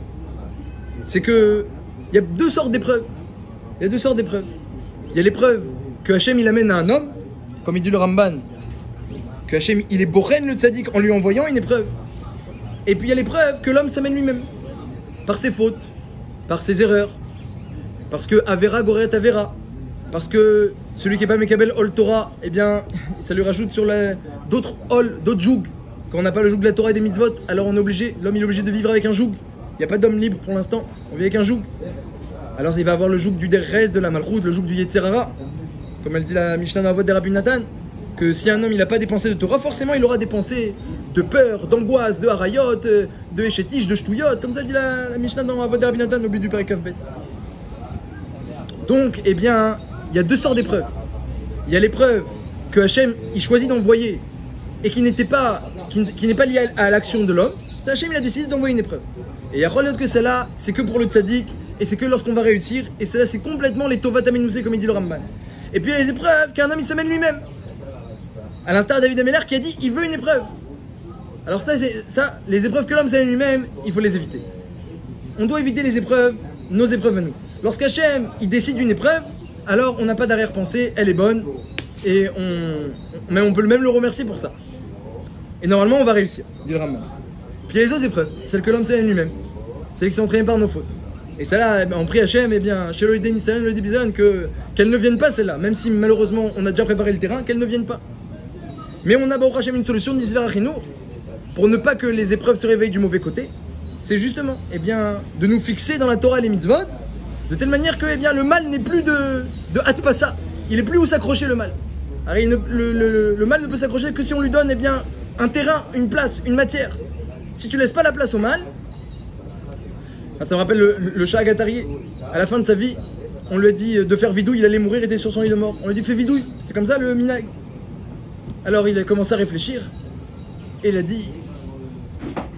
c'est que il y a deux sortes d'épreuves. Il y a deux sortes d'épreuves. Il y a l'épreuve que Hachem il amène à un homme, comme il dit le Ramban, que Hachem il est boren le tzaddik en lui envoyant une épreuve. Et puis il y a l'épreuve que l'homme s'amène lui-même, par ses fautes, par ses erreurs, parce que Avera Goret Avera, parce que celui qui n'est pas Mekabel Ol Torah, ça lui rajoute sur d'autres Ol, d'autres jougs. Quand on n'a pas le joug de la Torah et des mitzvot, alors l'homme il est obligé de vivre avec un joug. Il n'y a pas d'homme libre pour l'instant, on vit avec un joug. Alors il va avoir le joug du Derrez, de la Malchut, le joug du Yetzerara, comme elle dit la Mishnah dans la voix de Rabbi Nathan, que si un homme il n'a pas dépensé de Torah, forcément il aura dépensé de peur, d'angoisse, de harayot, de échétiche, de shtouyot, comme ça dit la Mishnah dans la voix de Rabbi Nathan au but du Perek Kaf Bet. Donc, il y a deux sortes d'épreuves. Il y a l'épreuve que Hachem il choisit d'envoyer et qui n'est pas liée à l'action de l'homme. C'est Hachem il a décidé d'envoyer une épreuve. Et il y a l'autre que celle-là, c'est que pour le tzaddik, et c'est que lorsqu'on va réussir, et celle-là c'est complètement les tovat amenoussé comme il dit le Ramban. Et puis il y a les épreuves qu'un homme il s'amène lui-même. À l'instar de David Ameller qui a dit il veut une épreuve. Alors ça, les épreuves que l'homme s'amène lui-même, il faut les éviter. On doit éviter les épreuves, nos épreuves à nous. Lorsqu'Hachem il décide une épreuve, alors on n'a pas d'arrière-pensée, elle est bonne, et mais on peut même le remercier pour ça. Et normalement on va réussir, dit le Ramban. Puis il y a les autres épreuves, celles que l'homme s'amène lui-même, celles qui sont entraînées par nos fautes. Et celle-là, on prie Hachem, chez le Nisayon, le Bisayon, qu'elles ne viennent pas celle-là, même si malheureusement on a déjà préparé le terrain, qu'elles ne viennent pas. Mais on a Baruch Hachem une solution d'Isver Achinour, pour ne pas que les épreuves se réveillent du mauvais côté, c'est justement de nous fixer dans la Torah et les mitzvot, de telle manière que le mal n'est plus de Hatpasa, il n'est plus où s'accrocher le mal. Alors, le mal ne peut s'accrocher que si on lui donne un terrain, une place, une matière. Si tu laisses pas la place au mal, ça me rappelle le Shah Agatarié. À la fin de sa vie, on lui a dit de faire vidouille, il allait mourir, il était sur son lit de mort. On lui a dit fais vidouille, c'est comme ça le minag. Alors il a commencé à réfléchir et il a dit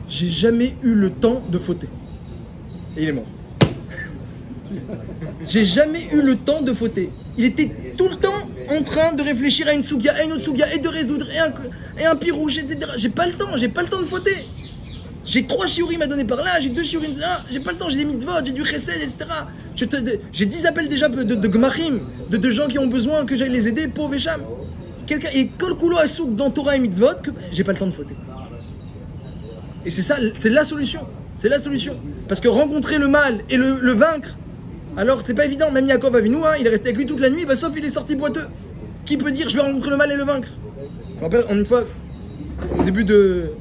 j'ai jamais eu le temps de fauter. Et il est mort. J'ai jamais eu le temps de fauter. Il était tout le temps en train de réfléchir à une sougia, à une autre sougia, et de résoudre, et un pirouge, etc. J'ai pas le temps de fauter. J'ai 3 shiurim à donner par là, j'ai 2 shiurim là, j'ai pas le temps, j'ai des mitzvot, j'ai du chesed, etc. J'ai 10 appels déjà de gmachim, de gens qui ont besoin que j'aille les aider, pauvres Echam. Quelqu'un, et kol kulo asouk dans Torah et mitzvot, que j'ai pas le temps de fauter. Et c'est ça, c'est la solution. C'est la solution. Parce que rencontrer le mal et le vaincre, alors c'est pas évident. Même Yaakov Avinu, hein, il est resté avec lui toute la nuit, bah, sauf il est sorti boiteux. Qui peut dire je vais rencontrer le mal et le vaincre? Je me rappelle une fois, au début de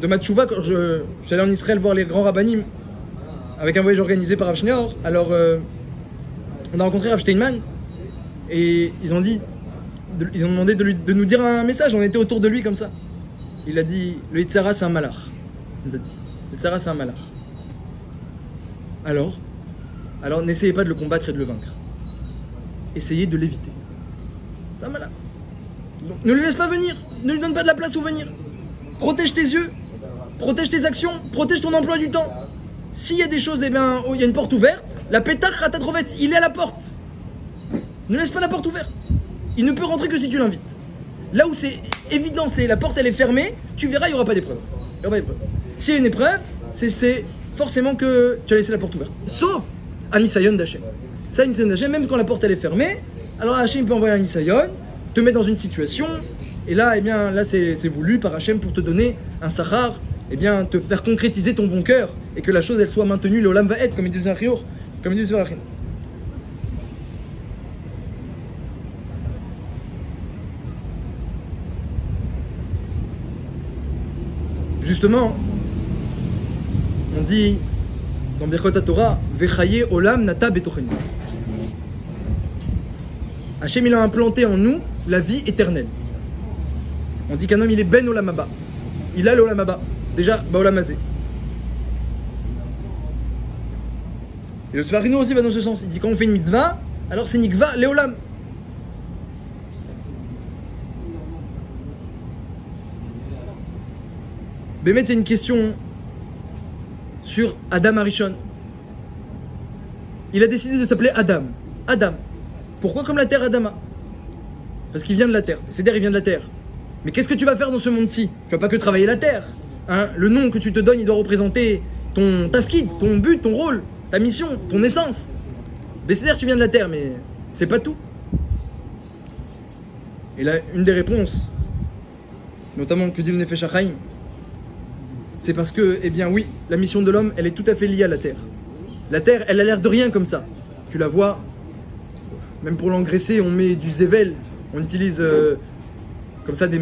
ma tchouva, quand je suis allé en Israël voir les grands rabbanim avec un voyage organisé par Rav Schneor. Alors on a rencontré Rav Steinman et ils ont demandé de nous dire un message. On était autour de lui comme ça. Il a dit le Yitzhara c'est un malach. Il nous a dit le Yitzhara c'est un malach. Alors n'essayez pas de le combattre et de le vaincre. Essayez de l'éviter. C'est un malach. Donc, ne le laisse pas venir. Ne lui donne pas de la place où venir. Protège tes yeux. Protège tes actions. Protège ton emploi du temps. S'il y a des choses, eh bien, où il y a une porte ouverte, la pétard ratatrovette, il est à la porte. Ne laisse pas la porte ouverte. Il ne peut rentrer que si tu l'invites. Là où c'est évident, c'est la porte elle est fermée, tu verras, il n'y aura pas d'épreuve. S'il y a une épreuve, c'est forcément que tu as laissé la porte ouverte. Sauf un Nisayon d'Hachem. Ça, un Nisayon d'Hachem, même quand la porte elle est fermée, alors Hachem peut envoyer un Nisayon, te mettre dans une situation, et là, eh bien, là c'est voulu par Hachem pour te donner un sahar, eh bien, te faire concrétiser ton bon cœur, et que la chose elle soit maintenue, l'olam va être, comme il dit le Zachrior, comme il dit le Zachrior. Justement, on dit dans Birkot HaTorah, Vechaye olam nata betochenu. Hachem il a implanté en nous la vie éternelle. On dit qu'un homme il est ben olam haba. Il a l'olam haba. Déjà, baolam hazé. Et le Sfarino aussi va dans ce sens. Il dit quand on fait une mitzvah, alors c'est nikva leolam. Bémet, c'est une question sur Adam Arishon. Il a décidé de s'appeler Adam. Adam. Pourquoi comme la terre Adama? Parce qu'il vient de la terre. C'est-à-dire il vient de la terre. Mais qu'est-ce que tu vas faire dans ce monde-ci? Tu vas pas que travailler la terre. Hein? Le nom que tu te donnes, il doit représenter ton tafkid, ton but, ton rôle, ta mission, ton essence. C'est-à-dire tu viens de la terre, mais c'est pas tout. Et là, une des réponses, notamment que dit le Nefesh HaChaim, c'est parce que, eh bien oui, la mission de l'homme, elle est tout à fait liée à la terre. La terre, elle a l'air de rien comme ça. Tu la vois, même pour l'engraisser, on met du zével, on utilise comme ça des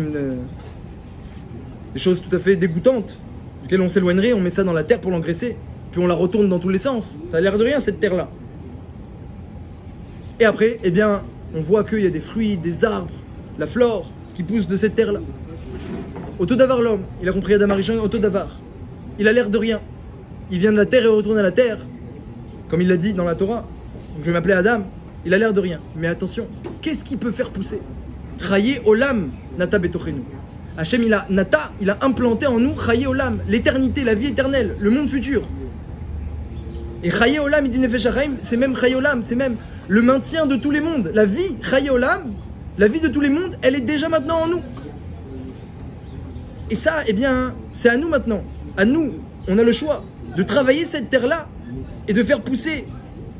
choses tout à fait dégoûtantes, duquel on s'éloignerait, on met ça dans la terre pour l'engraisser, puis on la retourne dans tous les sens. Ça a l'air de rien cette terre-là. Et après, eh bien, on voit qu'il y a des fruits, des arbres, la flore qui poussent de cette terre-là. Auto d'avar l'homme, il a compris Adam Arishon, auto d'avar. Il a l'air de rien. Il vient de la terre et retourne à la terre, comme il l'a dit dans la Torah. Donc je vais m'appeler Adam. Il a l'air de rien. Mais attention, qu'est-ce qui peut faire pousser? Chaye olam nata betochenu. Hachem il a implanté en nous Chaye olam, l'éternité, la vie éternelle, le monde futur. Et Chaye olam, il dit Nefesh HaChaim, c'est même Chaye olam, c'est même le maintien de tous les mondes. La vie, Chaye olam, la vie de tous les mondes, elle est déjà maintenant en nous. Et ça, eh bien, c'est à nous maintenant. À nous, on a le choix de travailler cette terre-là et de faire pousser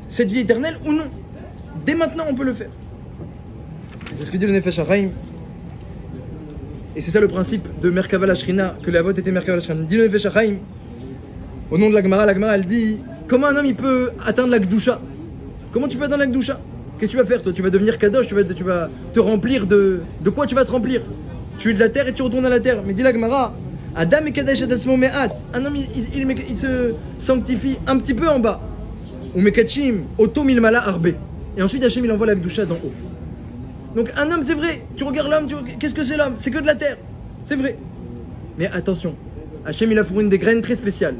cette vie éternelle ou non. Dès maintenant, on peut le faire. Et c'est ce que dit le Nefesh HaChaim. Et c'est ça le principe de Merkava Lashrina, que la vote était Merkava Lashrina. Dit le Nefesh HaChaim, au nom de la Gemara, elle dit comment un homme il peut atteindre la Gdusha? Comment tu peux atteindre la Gdusha? Qu'est-ce que tu vas faire toi? Tu vas devenir Kadosh, tu vas te remplir de quoi tu vas te remplir? Tu es de la terre et tu retournes à la terre. Mais dit la Gemara, Adam et Kadesh Adasmo Me'at. Un homme il se sanctifie un petit peu en bas. Ou Mekachim, Oto Milmala Arbe. Et ensuite Hachem il envoie la Gdusha d'en haut. Donc un homme c'est vrai, tu regardes l'homme, qu'est-ce que c'est l'homme? C'est que de la terre, c'est vrai. Mais attention, Hachem il a fourni des graines très spéciales.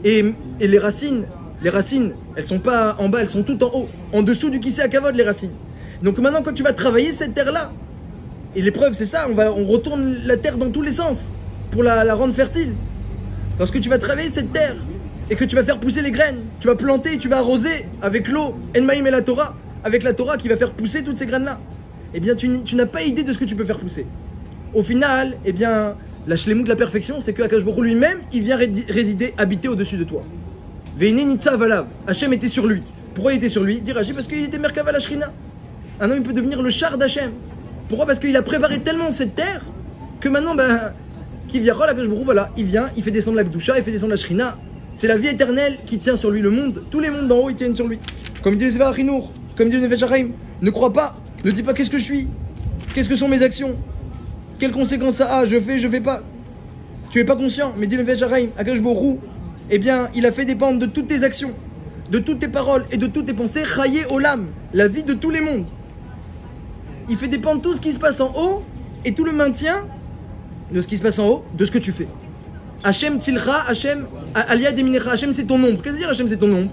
Et les racines, elles sont pas en bas, elles sont toutes en haut. En dessous du Kisei HaKavod les racines. Donc maintenant quand tu vas travailler cette terre-là, et l'épreuve c'est ça, on retourne la terre dans tous les sens pour la rendre fertile. Lorsque tu vas travailler cette terre et que tu vas faire pousser les graines, tu vas planter, tu vas arroser avec l'eau, Enmaïm et la Torah, avec la Torah qui va faire pousser toutes ces graines-là, eh bien tu n'as pas idée de ce que tu peux faire pousser. Au final, eh bien, la shlemut, la perfection, c'est que Akadosh Baruch Hu lui-même, il vient résider, habiter au-dessus de toi. Veine nitza valav. Hachem était sur lui. Pourquoi il était sur lui? Dit Rashi, parce qu'il était Merkava la Shrina. Un homme il peut devenir le char d'Hachem. Pourquoi? Parce qu'il a préparé tellement cette terre que maintenant, qui vient, Akadosh Baruch Hu, voilà, il vient, il fait descendre la Kedusha, il fait descendre la Shrina. C'est la vie éternelle qui tient sur lui le monde. Tous les mondes d'en haut, ils tiennent sur lui. Comme dit le Sefer Achinour, comme dit le Nefesh HaChaim, ne crois pas, ne dis pas qu'est-ce que je suis, qu'est-ce que sont mes actions, quelles conséquences ça a, je fais pas. Tu es pas conscient, mais dit le Nefesh HaChaim, Akadosh Baruch Hu, eh bien, il a fait dépendre de toutes tes actions, de toutes tes paroles et de toutes tes pensées, Chaye Olam, la vie de tous les mondes. Il fait dépendre tout ce qui se passe en haut et tout le maintien de ce qui se passe en haut, de ce que tu fais. Hachem Tzilcha, Hachem Aliyah Deminecha, Hachem c'est ton ombre. Qu'est-ce que ça veut dire Hachem c'est ton ombre?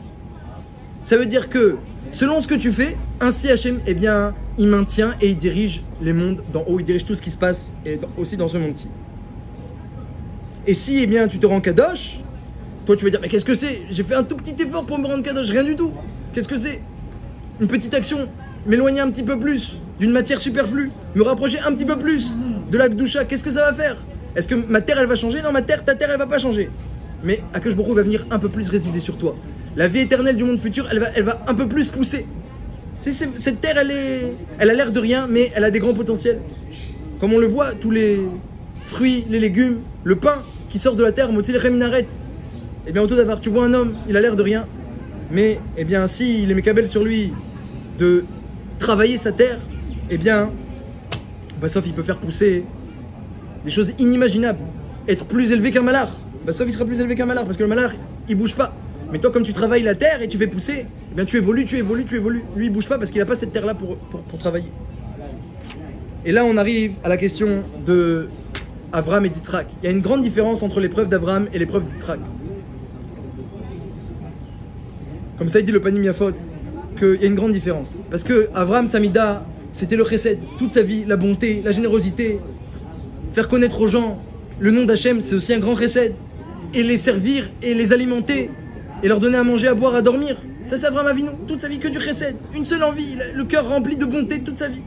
Ça veut dire que selon ce que tu fais, ainsi Hachem, eh bien, il maintient et il dirige les mondes d'en haut, il dirige tout ce qui se passe et aussi dans ce monde-ci. Et si, eh bien, tu te rends kadosh, toi tu vas dire, mais qu'est-ce que c'est? J'ai fait un tout petit effort pour me rendre kadosh, rien du tout. Qu'est-ce que c'est? Une petite action, m'éloigner un petit peu plus d'une matière superflue, me rapprocher un petit peu plus de la Kedusha, qu'est-ce que ça va faire? Est-ce que ma terre elle va changer? Non, ta terre elle va pas changer. Mais Akadosh Baruch Hu va venir un peu plus résider sur toi. La vie éternelle du monde futur, elle va un peu plus pousser. Cette terre elle a l'air de rien, mais elle a des grands potentiels. Comme on le voit, tous les fruits, les légumes, le pain qui sort de la terre, Motzi Lechem Minaretz. Eh bien, au tout d'abord, tu vois un homme, il a l'air de rien, mais eh bien, si il est mécabel sur lui de travailler sa terre, eh bien, sauf il peut faire pousser des choses inimaginables, être plus élevé qu'un malach. Sauf il sera plus élevé qu'un malach, parce que le malach, il bouge pas. Mais toi, comme tu travailles la terre et tu fais pousser, eh bien, tu évolues. Lui, il bouge pas parce qu'il n'a pas cette terre-là pour travailler. Et là, on arrive à la question de Avram et d'Yitzhak. Il y a une grande différence entre l'épreuve d'Avram et l'épreuve d'Yitzhak. Comme ça, il dit le Panim Yafot, qu'il y a une grande différence. Parce que Avram Samida, c'était le chesed, toute sa vie, la bonté, la générosité, faire connaître aux gens le nom d'Hachem, c'est aussi un grand chesed. Et les servir et les alimenter et leur donner à manger, à boire, à dormir. Ça, c'est Avram Avinu, toute sa vie que du chesed. Une seule envie, le cœur rempli de bonté toute sa vie.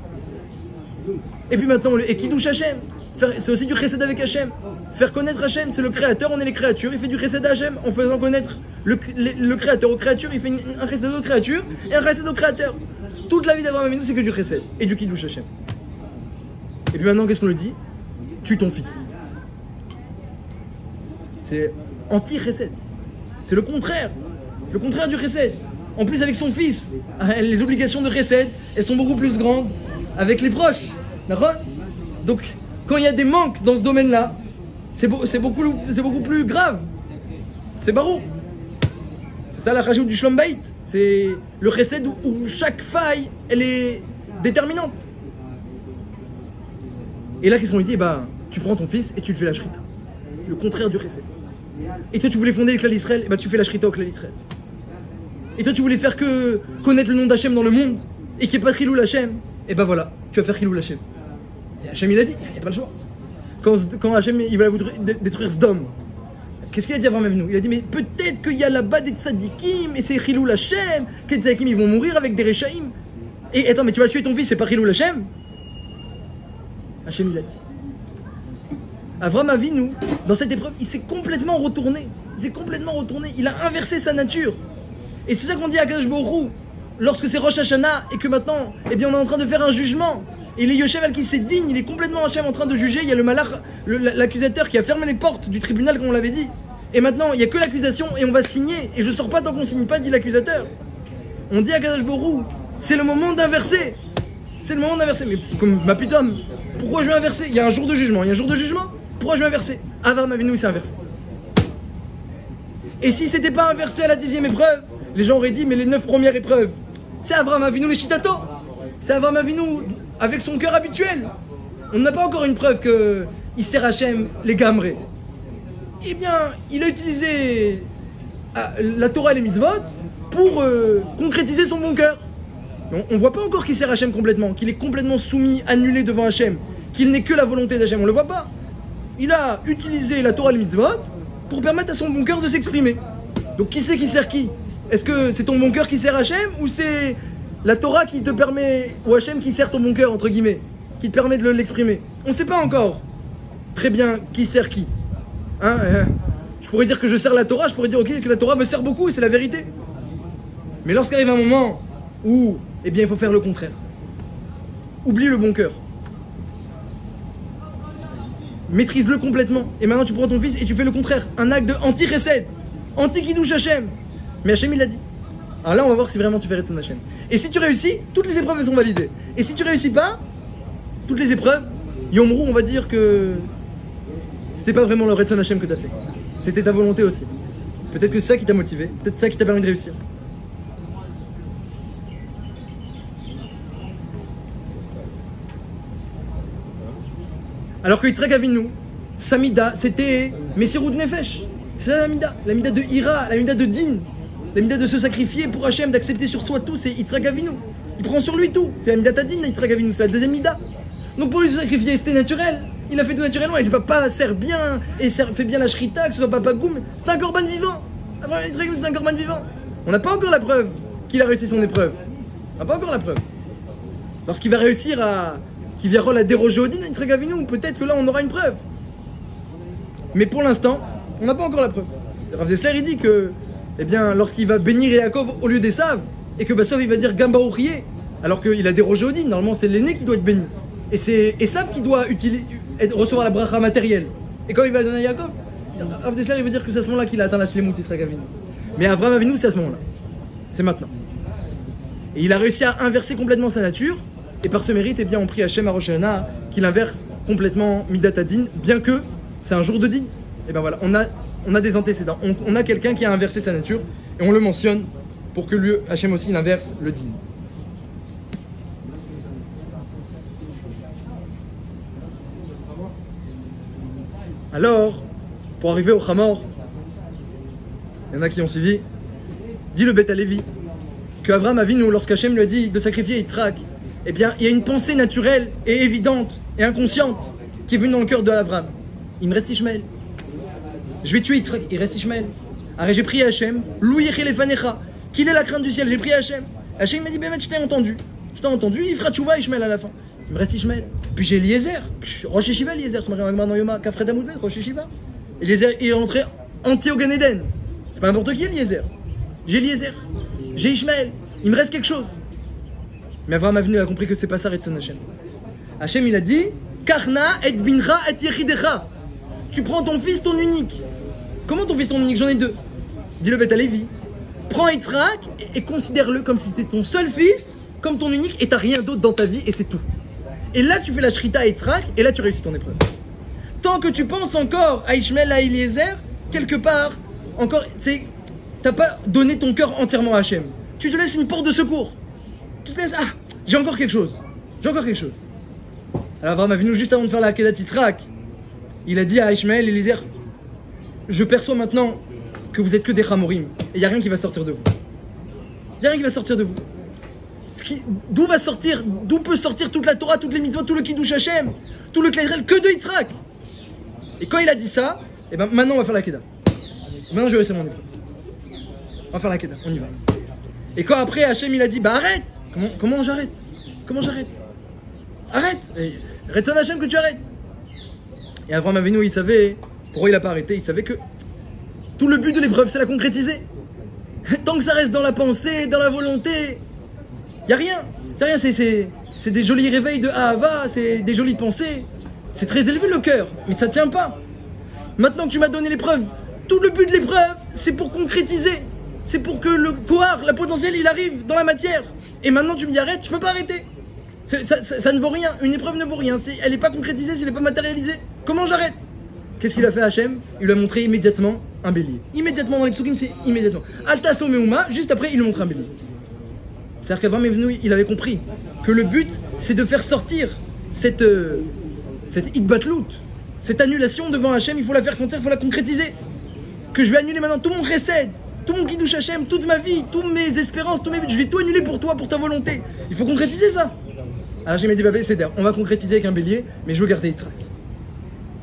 Et puis maintenant, et Kiddush Hachem, c'est aussi du chesed avec Hachem. Faire connaître Hachem, c'est le créateur, on est les créatures, il fait du chesed à Hachem en faisant connaître le créateur aux créatures, il fait un chesed aux créatures et un chesed au créateur. Toute la vie d'Avraham Avinu, c'est que du chesed et du Kiddush Hachem. Et puis maintenant, qu'est-ce qu'on le dit? Tue ton fils. C'est anti-chesed. C'est le contraire du chesed. En plus, avec son fils, les obligations de chesed, elles sont beaucoup plus grandes avec les proches. D'accord? Donc, quand il y a des manques dans ce domaine-là, c'est beaucoup plus grave. C'est barou. C'est ça la rajoute du Shlom Bayit. C'est le chesed où chaque faille, elle est déterminante. Et là, qu'est-ce qu'on lui dit? Tu prends ton fils et tu le fais la shrita. Le contraire du chesed. Et toi, tu voulais fonder le clan d'Israël, tu fais la shrita au clan d'Israël. Et toi, tu voulais faire que connaître le nom d'Hachem dans le monde et qu'il n'y ait pas de Chilou Hachem, et voilà, tu vas faire Chilou Hachem. Et Hachem, il a dit, il n'y a pas le choix. Quand Hachem, il va détruire Sdom, qu'est-ce qu'il a dit avant même nous? Il a dit, mais peut-être qu'il y a là-bas des tzadikim, et c'est Chilou Hachem, que les tzadikim, ils vont mourir avec des rechaïm. Et attends, mais tu vas tuer ton fils, c'est pas Chilou Hachem? Hachem, il a dit. Avram Avinu, dans cette épreuve, il s'est complètement retourné. Il a inversé sa nature. Et c'est ça qu'on dit à Akadosh Baruch Hu, lorsque c'est Rosh Hashanah et que maintenant, eh bien, on est en train de faire un jugement. Et le Yoshev al qui s'est digne, il est complètement Hachem en train de juger. Il y a le malach, l'accusateur qui a fermé les portes du tribunal, comme on l'avait dit. Et maintenant, il n'y a que l'accusation et on va signer. Et je sors pas tant qu'on signe pas, dit l'accusateur. On dit à Akadosh Baruch Hu, c'est le moment d'inverser. Mais comme ma putain, pourquoi je vais inverser? Il y a un jour de jugement. Pourquoi je vais inverser? Avram Avinu, il s'est inversé. Et si c'était pas inversé à la 10e épreuve, les gens auraient dit, mais les 9 premières épreuves, c'est Avram Avinu les Shitato. C'est Avram Avinu avec son cœur habituel. On n'a pas encore une preuve qu'il sert Hachem les gamrés. Eh bien, il a utilisé la Torah et les mitzvot pour concrétiser son bon cœur. On voit pas encore qu'il sert Hachem complètement, qu'il est complètement soumis, annulé devant Hachem, qu'il n'est que la volonté d'Hachem, on le voit pas. Il a utilisé la Torah et les mitzvot pour permettre à son bon cœur de s'exprimer. Donc qui c'est qui sert qui? Est-ce que c'est ton bon cœur qui sert Hachem ou c'est la Torah qui te permet, ou Hachem qui sert ton bon cœur, entre guillemets, qui te permet de l'exprimer? On ne sait pas encore. très bien qui sert qui. Hein, je pourrais dire que je sers la Torah, je pourrais dire ok que la Torah me sert beaucoup et c'est la vérité. Mais lorsqu'arrive un moment où, eh bien, il faut faire le contraire. Oublie le bon cœur. Maîtrise-le complètement. Et maintenant tu prends ton fils et tu fais le contraire. Un acte de anti-Chesed, anti-Kiddush Hashem. Mais Hashem il l'a dit. Alors là on va voir si vraiment tu fais Retzon Hashem. Et si tu réussis, toutes les épreuves elles sont validées. Et si tu réussis pas, toutes les épreuves, Yomrou on va dire que c'était pas vraiment le Retzon Hashem que tu as fait. C'était ta volonté aussi. Peut-être que c'est ça qui t'a motivé, peut-être ça qui t'a permis de réussir. Alors que Yitzhak Avinu, sa mida, c'était Messirut Nefesh. C'est ça la mida de Ira, la mida de Din, la mida de se sacrifier pour Hachem, d'accepter sur soi tout, c'est Yitzhak Avinu. Il prend sur lui tout, c'est la mida Tadin, Yitzhak Avinu, c'est la deuxième mida. Donc pour lui se sacrifier, c'était naturel. Il a fait tout naturellement, il ne pas sert bien, et fait bien la shrita, que ce soit pas pagoum, c'est un korban vivant. Yitzhak Avinu, c'est un korban vivant. On n'a pas encore la preuve qu'il a réussi son épreuve. On n'a pas encore la preuve. Lorsqu'il va réussir qui vient à déroger Odin, Yitzhak Avinu, peut-être que là on aura une preuve. Mais pour l'instant, on n'a pas encore la preuve. Rav Dessler il dit que, eh bien, lorsqu'il va bénir Yaakov au lieu d'Esav, et que Bassov il va dire Gambarouchier, alors qu'il a dérogé Odin, normalement c'est l'aîné qui doit être béni. Et c'est Esav qui doit recevoir la bracha matérielle. Et quand il va la donner à Yaakov, Rav Dessler il veut dire que c'est à ce moment-là qu'il a atteint la Shlemut Yitzhak Avinu. Mais Avraham Avinu c'est à ce moment-là. C'est maintenant. Et il a réussi à inverser complètement sa nature. Et par ce mérite, eh bien, on prie Hachem à Rosh Hashanah qu'il inverse complètement Midat Adin, bien que c'est un jour de din. Et bien voilà, on a des antécédents. On a quelqu'un qui a inversé sa nature et on le mentionne pour que lui, Hachem aussi, il inverse le din. Alors, pour arriver au Chamor, il y en a qui ont suivi, dit le Beth Alevi que Avraham Avinu, lorsqu'Hachem lui a dit de sacrifier Yitzhak, eh bien, il y a une pensée naturelle et évidente et inconsciente qui est venue dans le cœur d'Avraham. Il me reste Ishmael. Je vais tuer Yitzhak, il reste Ishmael. Alors j'ai prié Hachem, Lou Yechel Efanecha, qu'il ait la crainte du ciel. J'ai prié Hachem. Hachem m'a dit, ben, je t'ai entendu. Je t'ai entendu, il fera tchouva Ishmael à la fin. Il me reste Ishmael. Puis j'ai Eliezer. Rosh Yeshiva, Eliezer, c'est marqué dans Yoma, Kafred Amoudvet, Rosh Yeshiva. Eliezer, il est rentré anti au Gan Eden. C'est pas n'importe qui, Eliezer. J'ai Eliezer. J'ai Ishmael. Il me reste quelque chose. Mais Avraham Avinu a compris que c'est pas ça Retzon Hashem. Hashem il a dit Karna et bincha et yechidecha. Tu prends ton fils, ton unique. Comment ton fils, ton unique? J'en ai deux. Dis le Beth Alevi. Prends Yitzhak et considère-le comme si c'était ton seul fils, comme ton unique, et t'as rien d'autre dans ta vie et c'est tout. Et là tu fais la shrita à Yitzhak et là tu réussis ton épreuve. Tant que tu penses encore à Ishmael, à Eliezer, quelque part, encore, t'as pas donné ton cœur entièrement à Hashem. Tu te laisses une porte de secours. Tu te laisses, j'ai encore quelque chose. J'ai encore quelque chose. Alors Avraham Avinu, juste avant de faire la Kedat Yitzhak, il a dit à Ishmael et Eliezer, je perçois maintenant que vous êtes que des Chamorim. Et il n'y a rien qui va sortir de vous. Il n'y a rien qui va sortir de vous. D'où peut sortir toute la Torah, toutes les mitzvot, tout le Kiddush Hashem, tout le Klei que de Yitzhak. Et quand il a dit ça, et ben maintenant on va faire la Kedah. Maintenant je vais réussir mon épreuve. On va faire la Kedah, on y va. Et quand après Hashem il a dit, bah arrête. Comment j'arrête? Comment j'arrête? Arrête! Retzon Hashem que tu arrêtes! Et Avraham Avinu, il savait pourquoi il n'a pas arrêté. Il savait que tout le but de l'épreuve, c'est la concrétiser. Tant que ça reste dans la pensée, dans la volonté, il n'y a rien. C'est rien, c'est des jolis réveils de Ahava, c'est des jolies pensées. C'est très élevé le cœur, mais ça ne tient pas. Maintenant que tu m'as donné l'épreuve, tout le but de l'épreuve, c'est pour concrétiser. C'est pour que le Kohar, la potentielle, il arrive dans la matière. Et maintenant tu me dis arrête, je peux pas arrêter. Ça ne vaut rien, une épreuve ne vaut rien. Elle n'est pas concrétisée, si elle n'est pas matérialisée. Comment j'arrête? Qu'est-ce qu'il a fait Hachem? Il lui a montré immédiatement un bélier. Immédiatement dans les psukim, c'est immédiatement. Altaso Meuma, juste après il lui montre un bélier. C'est-à-dire qu'Avraham Avinu, il avait compris que le but c'est de faire sortir cette hitbatlout, cette annulation devant Hachem, il faut la faire sentir, il faut la concrétiser. Que je vais annuler maintenant tout mon chesed, tout mon kiddush Hashem, toute ma vie, toutes mes espérances, tous mes buts, je vais tout annuler pour toi, pour ta volonté. Il faut concrétiser ça. Alors j'ai dit, c'est d'ailleurs, on va concrétiser avec un bélier, mais je veux garder Yitzhak.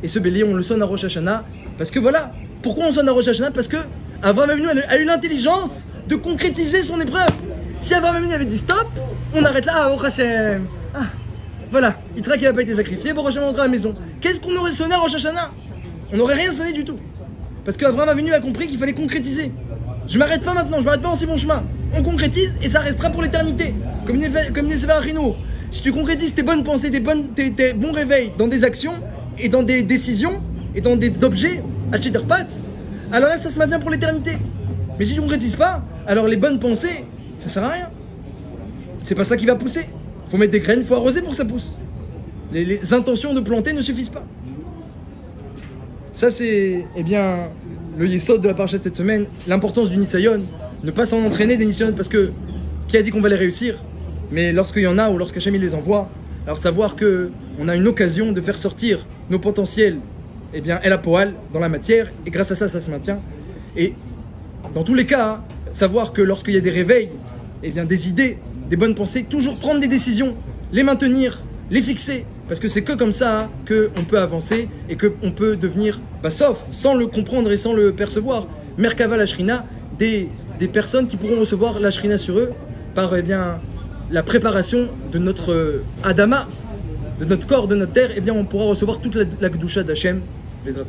Et ce bélier, on le sonne à Rosh Hashanah, parce que voilà. Pourquoi on sonne à Rosh Hashanah? Parce que Avraham Avinu a eu l'intelligence de concrétiser son épreuve. Si Avraham Avinu avait dit stop, on arrête là, oh Hashem. Voilà, Yitzhak il n'a pas été sacrifié, bon, Rosh Hashanah rentre à la maison. Qu'est-ce qu'on aurait sonné à Rosh Hashanah? On n'aurait rien sonné du tout. Parce qu'Abraham Avinu a compris qu'il fallait concrétiser. Je m'arrête pas maintenant, je m'arrête pas en si bon chemin. On concrétise et ça restera pour l'éternité. Comme Neseva Achinu. Si tu concrétises tes bonnes pensées, tes bons réveils dans des actions et dans des décisions et dans des objets, alors là ça se maintient pour l'éternité. Mais si tu concrétises pas, alors les bonnes pensées, ça sert à rien. C'est pas ça qui va pousser. Faut mettre des graines, faut arroser pour que ça pousse. Les intentions de planter ne suffisent pas. Ça c'est, eh bien, le yesod de la paracha de cette semaine, l'importance du Nisayon, ne pas s'en entraîner des Nisayon parce que qui a dit qu'on va les réussir? Mais lorsqu'il y en a ou lorsqu'Hachem il les envoie, alors savoir que on a une occasion de faire sortir nos potentiels, eh bien, El Apoal dans la matière, et grâce à ça, ça se maintient. Et dans tous les cas, savoir que lorsqu'il y a des réveils, eh bien, des idées, des bonnes pensées, toujours prendre des décisions, les maintenir, les fixer, parce que c'est que comme ça qu'on peut avancer et qu'on peut devenir, sauf, sans le comprendre et sans le percevoir, Merkava la Shrina, des personnes qui pourront recevoir la Shrina sur eux par eh bien, la préparation de notre Adama, de notre corps, de notre terre, eh bien on pourra recevoir toute la Kedusha d'Hachem, les Hashem.